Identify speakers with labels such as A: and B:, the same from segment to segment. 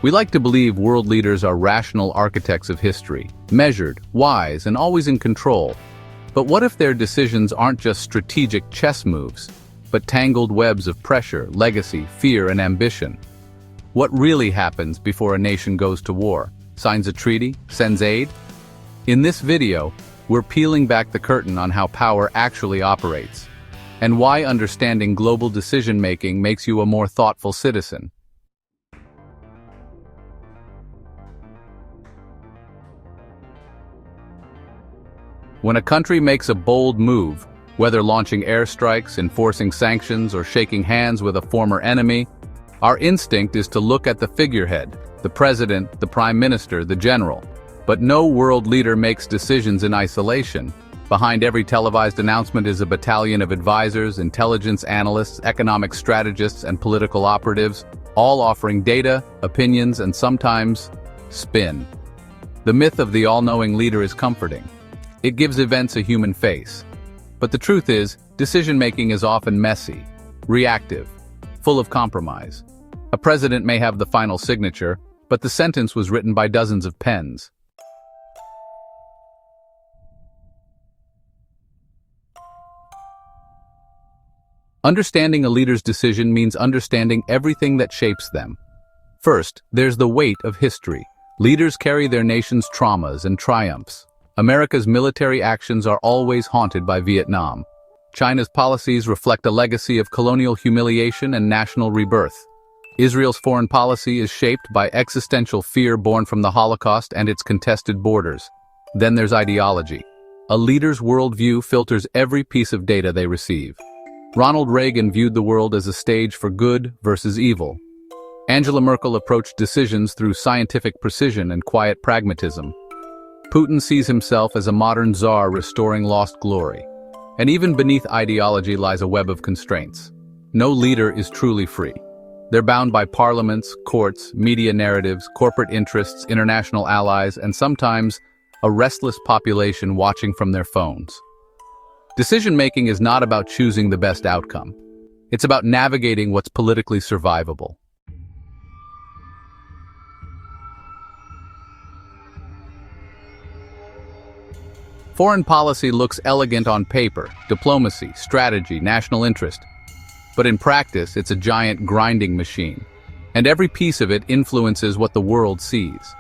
A: We like to believe world leaders are rational architects of history, measured, wise, and always in control. But what if their decisions aren't just strategic chess moves, but tangled webs of pressure, legacy, fear, and ambition? What really happens before a nation goes to war? Signs a treaty? Sends aid? In this video, we're peeling back the curtain on how power actually operates, and why understanding global decision-making makes you a more thoughtful citizen. When a country makes a bold move, whether launching airstrikes, enforcing sanctions, or shaking hands with a former enemy, our instinct is to look at the figurehead, the president, the prime minister, the general. But no world leader makes decisions in isolation. Behind every televised announcement is a battalion of advisors, intelligence analysts, economic strategists, and political operatives, all offering data, opinions, and sometimes spin. The myth of the all-knowing leader is comforting. It gives events a human face. But the truth is, decision-making is often messy, reactive, full of compromise. A president may have the final signature, but the sentence was written by dozens of pens. Understanding a leader's decision means understanding everything that shapes them. First, there's the weight of history. Leaders carry their nation's traumas and triumphs. America's military actions are always haunted by Vietnam. China's policies reflect a legacy of colonial humiliation and national rebirth. Israel's foreign policy is shaped by existential fear born from the Holocaust and its contested borders. Then there's ideology. A leader's worldview filters every piece of data they receive. Ronald Reagan viewed the world as a stage for good versus evil. Angela Merkel approached decisions through scientific precision and quiet pragmatism. Putin sees himself as a modern czar restoring lost glory. And even beneath ideology lies a web of constraints. No leader is truly free. They're bound by parliaments, courts, media narratives, corporate interests, international allies, and sometimes a restless population watching from their phones. Decision-making is not about choosing the best outcome. It's about navigating what's politically survivable. Foreign policy looks elegant on paper: diplomacy, strategy, national interest. But in practice, it's a giant grinding machine, and every piece of it influences what the world sees.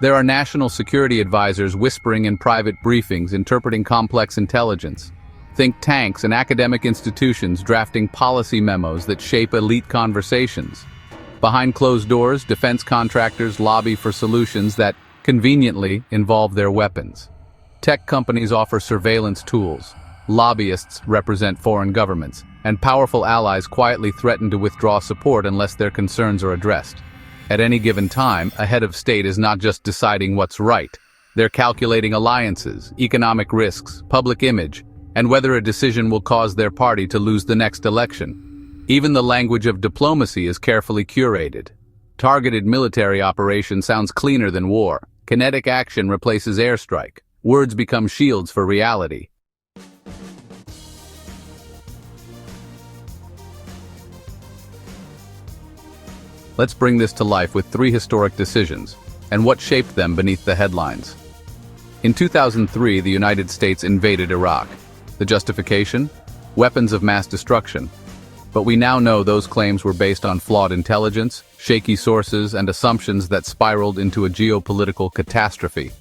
A: There are national security advisors whispering in private briefings, interpreting complex intelligence. Think tanks and academic institutions drafting policy memos that shape elite conversations. Behind closed doors, defense contractors lobby for solutions that conveniently involve their weapons. Tech companies offer surveillance tools. Lobbyists represent foreign governments, and powerful allies quietly threaten to withdraw support unless their concerns are addressed. At any given time, a head of state is not just deciding what's right. They're calculating alliances, economic risks, public image, and whether a decision will cause their party to lose the next election. Even the language of diplomacy is carefully curated. Targeted military operation sounds cleaner than war. Kinetic action replaces airstrike. Words become shields for reality. Let's bring this to life with 3 historic decisions, and what shaped them beneath the headlines. In 2003, the United States invaded Iraq. The justification? Weapons of mass destruction. But we now know those claims were based on flawed intelligence, shaky sources, and assumptions that spiraled into a geopolitical catastrophe.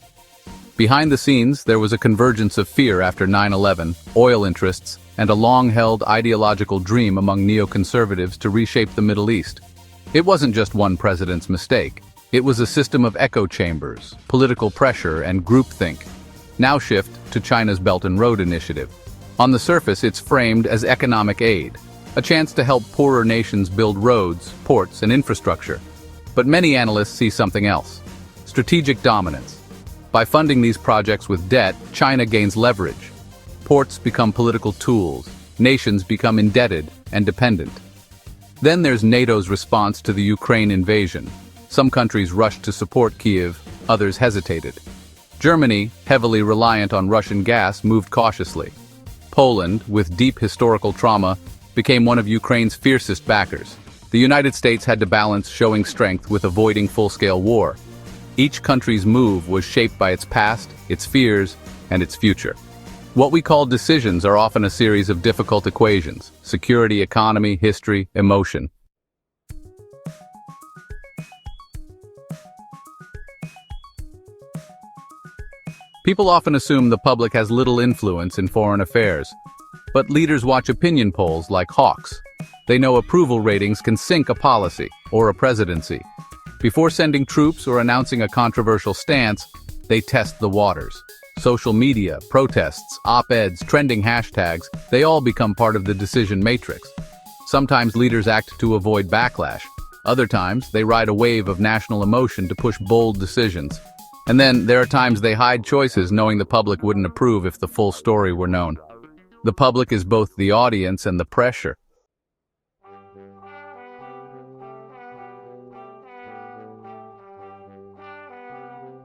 A: Behind the scenes, there was a convergence of fear after 9/11, oil interests, and a long-held ideological dream among neoconservatives to reshape the Middle East. It wasn't just one president's mistake. It was a system of echo chambers, political pressure, and groupthink. Now shift to China's Belt and Road Initiative. On the surface, it's framed as economic aid, a chance to help poorer nations build roads, ports, and infrastructure. But many analysts see something else: strategic dominance. By funding these projects with debt, China gains leverage. Ports become political tools, nations become indebted and dependent. Then there's NATO's response to the Ukraine invasion. Some countries rushed to support Kiev, others hesitated. Germany, heavily reliant on Russian gas, moved cautiously. Poland, with deep historical trauma, became one of Ukraine's fiercest backers. The United States had to balance showing strength with avoiding full-scale war. Each country's move was shaped by its past, its fears, and its future. What we call decisions are often a series of difficult equations: security, economy, history, emotion. People often assume the public has little influence in foreign affairs, but leaders watch opinion polls like hawks. They know approval ratings can sink a policy or a presidency. Before sending troops or announcing a controversial stance, they test the waters. Social media, protests, op-eds, trending hashtags, they all become part of the decision matrix. Sometimes leaders act to avoid backlash. Other times, they ride a wave of national emotion to push bold decisions. And then, there are times they hide choices knowing the public wouldn't approve if the full story were known. The public is both the audience and the pressure.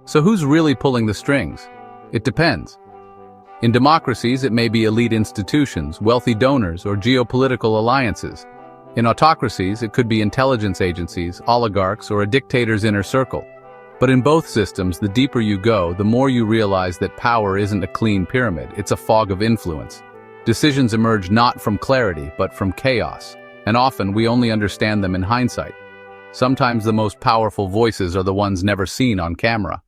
A: So who's really pulling the strings? It depends. In democracies, it may be elite institutions, wealthy donors, or geopolitical alliances. In autocracies, it could be intelligence agencies, oligarchs, or a dictator's inner circle. But in both systems, the deeper you go, the more you realize that power isn't a clean pyramid, it's a fog of influence. Decisions emerge not from clarity, but from chaos, and often we only understand them in hindsight. Sometimes the most powerful voices are the ones never seen on camera.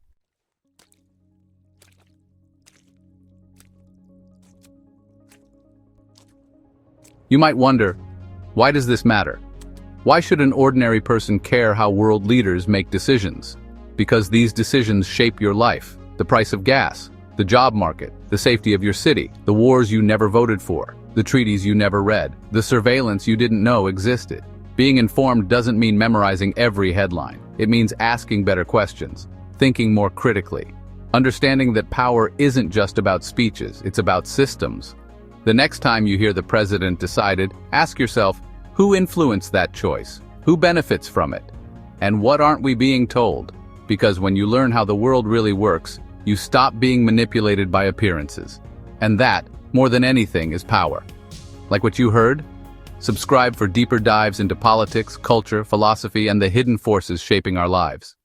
A: You might wonder, why does this matter? Why should an ordinary person care how world leaders make decisions? Because these decisions shape your life: the price of gas, the job market, the safety of your city, the wars you never voted for, the treaties you never read, the surveillance you didn't know existed. Being informed doesn't mean memorizing every headline. It means asking better questions, thinking more critically, understanding that power isn't just about speeches, it's about systems. The next time you hear the president decided, ask yourself, who influenced that choice? Who benefits from it? And what aren't we being told? Because when you learn how the world really works, you stop being manipulated by appearances. And that, more than anything, is power. Like what you heard? Subscribe for deeper dives into politics, culture, philosophy, and the hidden forces shaping our lives.